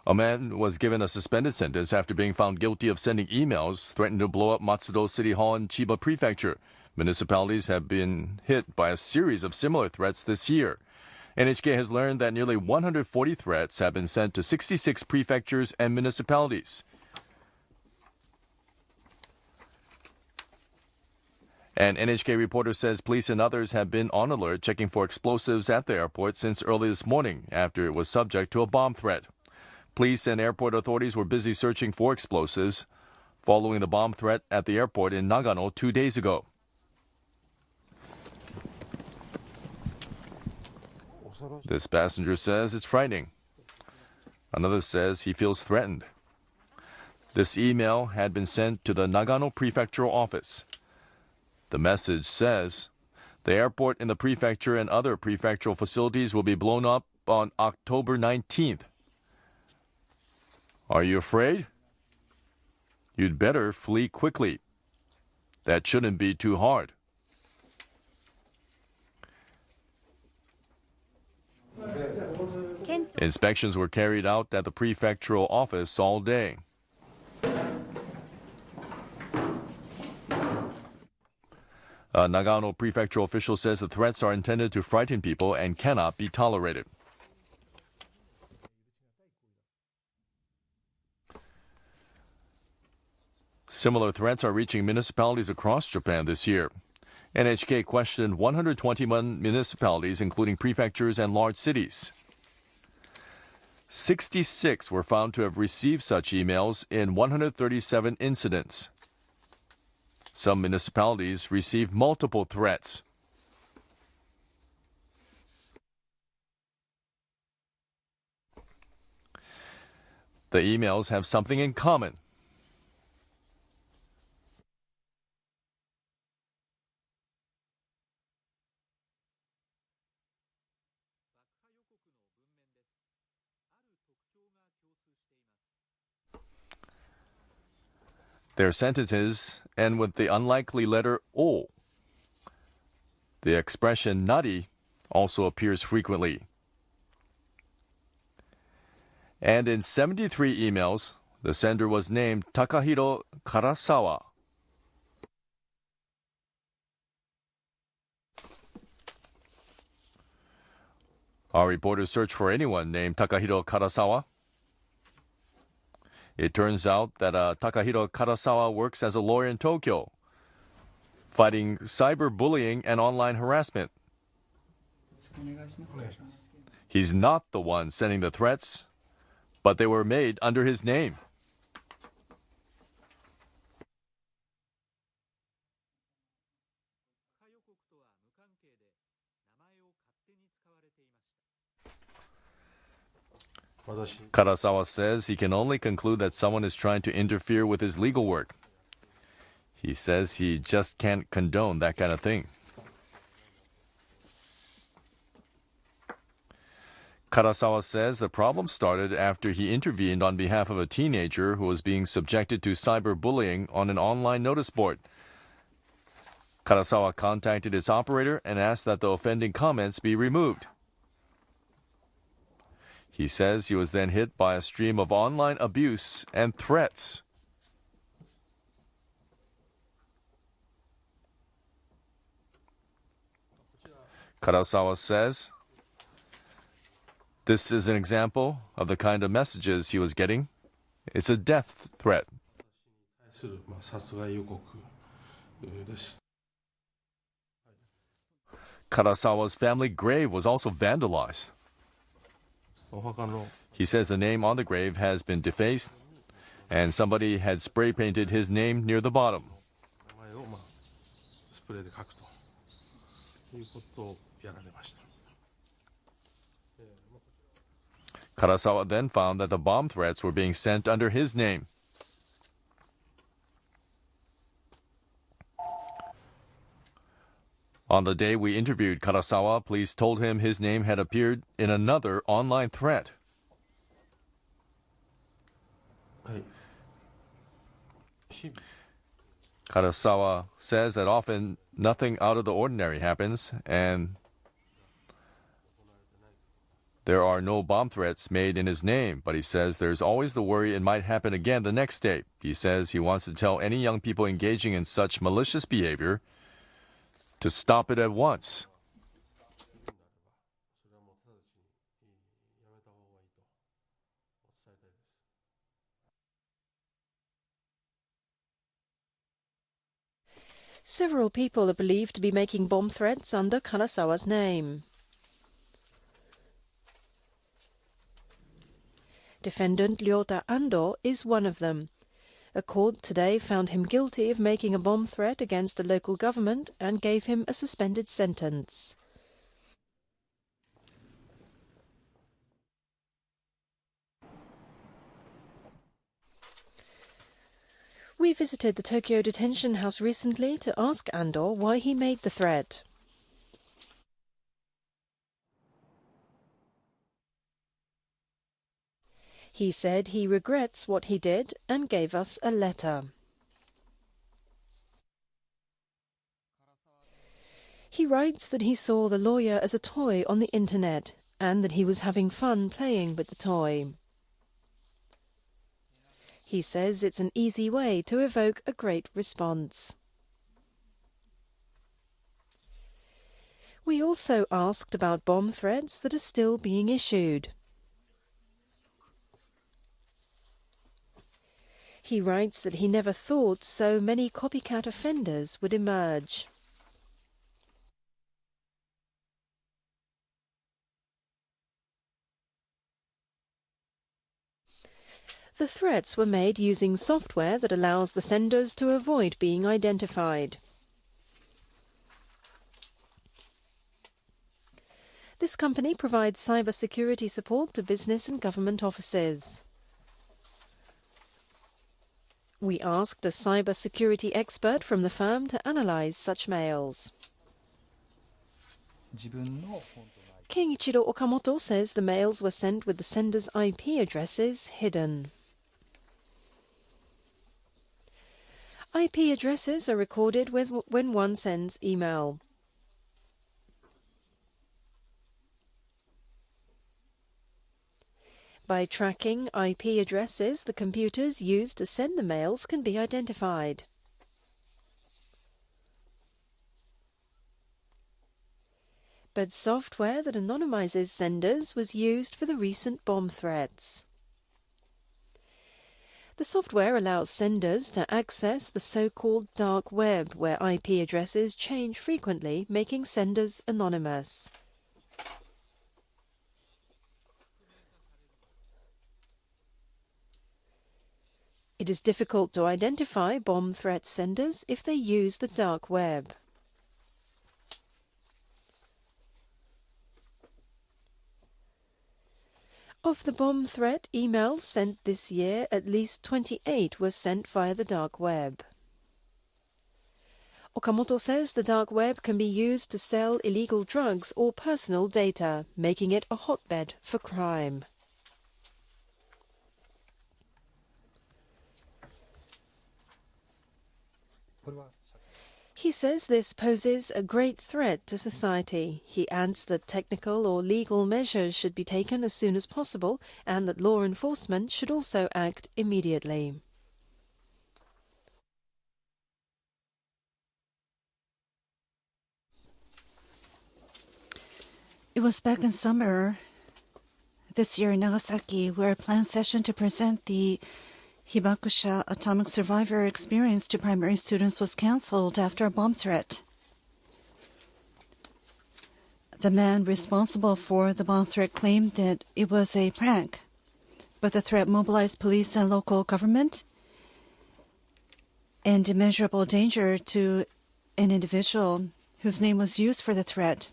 A man was given a suspended sentence after being found guilty of sending emails threatening to blow up Matsudo City Hall in Chiba Prefecture. Municipalities have been hit by a series of similar threats this year. NHK has learned that nearly 140 threats have been sent to 66 prefectures and municipalities. An NHK reporter says police and others have been on alert checking for explosives at the airport since early this morning after it was subject to a bomb threat. Police and airport authorities were busy searching for explosives following the bomb threat at the airport in Nagano 2 days ago. This passenger says it's frightening. Another says he feels threatened. This email had been sent to the Nagano prefectural office. The message says, the airport in the prefecture and other prefectural facilities will be blown up on October 19th. Are you afraid? You'd better flee quickly. That shouldn't be too hard. Inspections were carried out at the prefectural office all day. A Nagano prefectural official says the threats are intended to frighten people and cannot be tolerated. Similar threats are reaching municipalities across Japan this year. NHK questioned 121 municipalities, including prefectures and large cities. 66 were found to have received such emails in 137 incidents. Some municipalities received multiple threats. The emails have something in common. Their sentences end with the unlikely letter O. The expression nari also appears frequently. And in 73 emails, the sender was named Takahiro Karasawa. Our reporters searched for anyone named Takahiro Karasawa. It turns out that Takahiro Karasawa works as a lawyer in Tokyo, fighting cyberbullying and online harassment. He's not the one sending the threats, but they were made under his name. Karasawa says he can only conclude that someone is trying to interfere with his legal work. He says he just can't condone that kind of thing. Karasawa says the problem started after he intervened on behalf of a teenager who was being subjected to cyberbullying on an online notice board. Karasawa contacted its operator and asked that the offending comments be removed. He says he was then hit by a stream of online abuse and threats. Karasawa says, this is an example of the kind of messages he was getting. It's a death threat. Karasawa's family grave was also vandalized. He says the name on the grave has been defaced, and somebody had spray painted his name near the bottom. Karasawa then found that the bomb threats were being sent under his name. On the day we interviewed Karasawa, police told him his name had appeared in another online threat. Karasawa says that often nothing out of the ordinary happens, and There are no bomb threats made in his name, but he says there's always the worry it might happen again the next day. He says he wants to tell any young people engaging in such malicious behavior to stop it at once. Several people are believed to be making bomb threats under Kanazawa's name. Defendant Ryota Ando is one of them. A court today found him guilty of making a bomb threat against a local government and gave him a suspended sentence. We visited the Tokyo detention house recently to ask Ando why he made the threat. He said he regrets what he did and gave us a letter. He writes that he saw the lawyer as a toy on the internet and that he was having fun playing with the toy. He says it's an easy way to evoke a great response. We also asked about bomb threats that are still being issued. He writes that he never thought so many copycat offenders would emerge. The threats were made using software that allows the senders to avoid being identified. This company provides cybersecurity support to business and government offices. We asked a cybersecurity expert from the firm to analyze such mails. Kenichiro Okamoto says the mails were sent with the sender's IP addresses hidden. IP addresses are recorded when one sends email. By tracking IP addresses, the computers used to send the mails can be identified. But software that anonymizes senders was used for the recent bomb threats. The software allows senders to access the so-called dark web, where IP addresses change frequently, making senders anonymous. It is difficult to identify bomb threat senders if they use the dark web. Of the bomb threat emails sent this year, at least 28 were sent via the dark web. Okamoto says the dark web can be used to sell illegal drugs or personal data, making it a hotbed for crime. He says this poses a great threat to society. He adds that technical or legal measures should be taken as soon as possible and that law enforcement should also act immediately. It was back in summer this year in Nagasaki where a planned session to present the Hibakusha atomic survivor experience to primary students was cancelled after a bomb threat. The man responsible for the bomb threat claimed that it was a prank, but the threat mobilized police and local government and immeasurable danger to an individual whose name was used for the threat.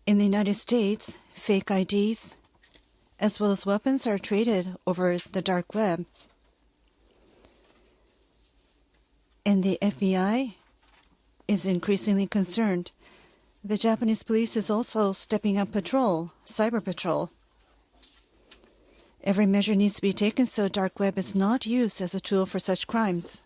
In the United States, fake IDs as well as weapons are traded over the dark web. And the FBI is increasingly concerned. The Japanese police is also stepping up patrol, cyber patrol. Every measure needs to be taken so dark web is not used as a tool for such crimes.